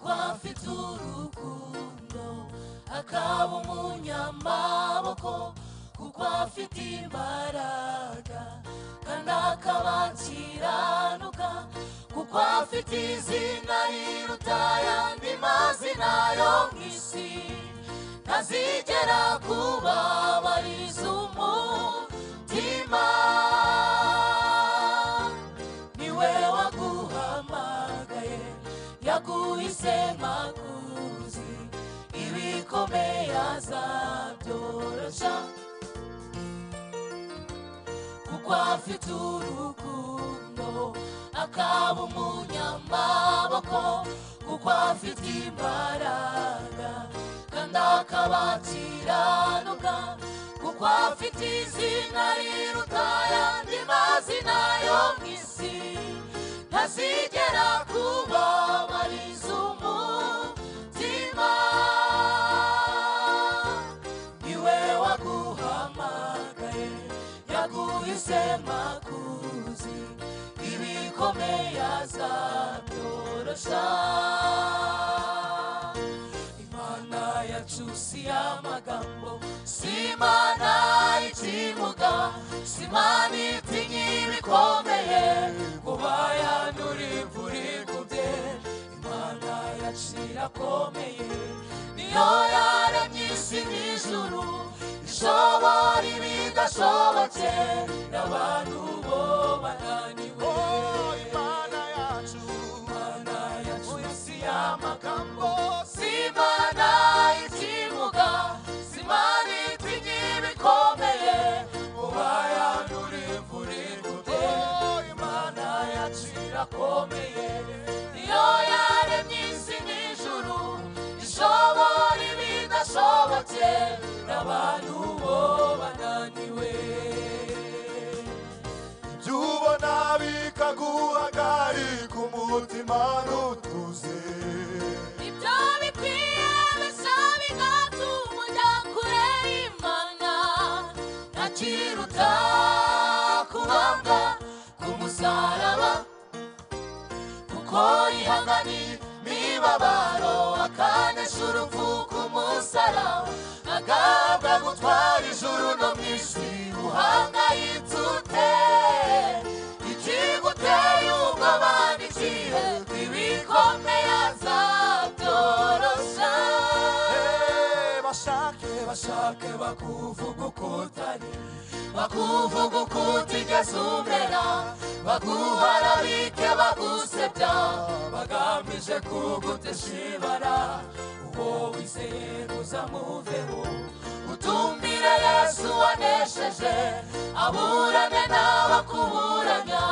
kuko afite urukundo, akaba umunyamaboko kuko afite imbaraga, kandi akaba akiranuka kuko afite izina riruta ayandi mazina yo mu isi. Ntazigera kubabariza umutima, niwe waguhamagaye yaguhisemo akuzi, ibikomeye azabyorosha kuko afite urukundo, akaba umunyamaboko kuko afite imbaraga, kandi akaba akiranuka kuko afite izina riruta ayandi mazina yo mu isi. Ntazigera kubabariza umutima, niwe waguhamagaye yaguhisemo akuzi, ibikomeye azabyorosha. Imana yacu si amagambo, si Imana ikimuga, si Imana itinya ibikomeye kuba yanura imvura igubye. Imana yacu irakomeye, niyo yaremye isi n'ijuru, ishobora ibidashobotse n'abantu bo bananiwe. Imana yacu si amagambo, si Imana ikimuga, si Imana itinya ibikomeye kuba yanura imvura igubye. Imana yacu irakomeye, niyo yaremye isi n'ijuru, ishobora ibidashobotse n'abantu bo bananiwe. Ibyo ubona bikaguhagarika umutima ntutuze, ibyo bikwiye bisa bigatuma ujya kure y'Imana. Ntakiruta kubambwa ku musaraba kuko yihanganiye imibabaro, akanesha urupfu ku musaraba, agahabwa gutwara ijuru no mu isi. Uhangayitse ute? Ikiguteye ubwoba ni ikihe? Ibikomeye azabyorosha. Bashake bakuvuga uko utari, bakuvuga uko utigeze umera, baguharabike bagusebya, bagamije kugutesha ibara. Uwo wizeye uzamuveho, utumbire Yesu wanesheje, aburane n'abakuburanya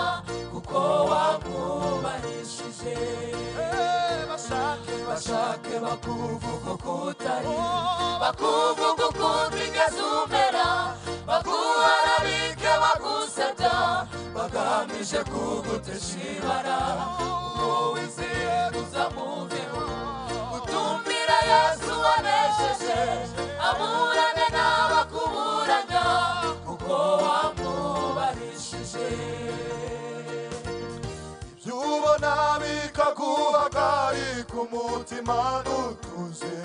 kuko wamwubahishije. Bashake bakuvuga uko utari, bakuvuga uko utigeze umera, baguharabike bagusebya, bagamije kugutesha ibara. Uwo wizeye uzamuveho, utumbire Yesu wanesheje, aburane n'abakuburanya kuko wamwubahishije. ibyo ubona bikaguhagarika umutima ntutuze,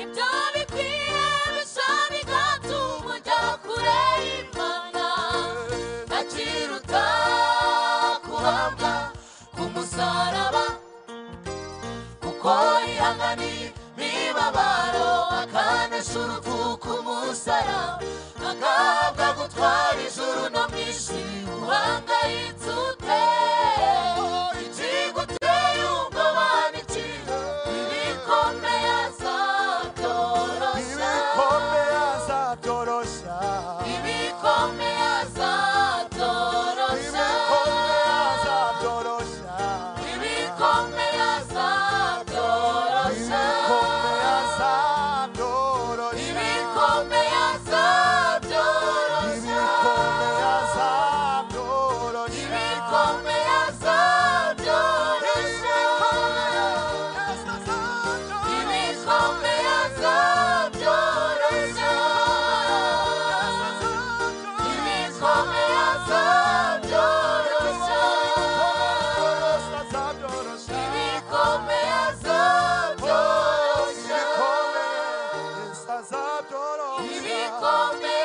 Ibyo bikwiye bisa bigatuma ujya kure y'Imana. Ntakiruta kubambwa ku musaraba kuko yihanganiye imibabaro, akanesha urupfu ku musaraba, agahabwa gutwara ijuru no mu isi. Uhangayitse ute? Ikiguteye ubwoba ni ikihe? Ibikomeye azabyorosha, ibikomeye azabyorosha, ibikomeye azabyorosha, ibikomeye azabyorosha, ibikomeye azabyorosha, ibikomeye azabyorosha, ibikomeye azabyorosha. ibikomeye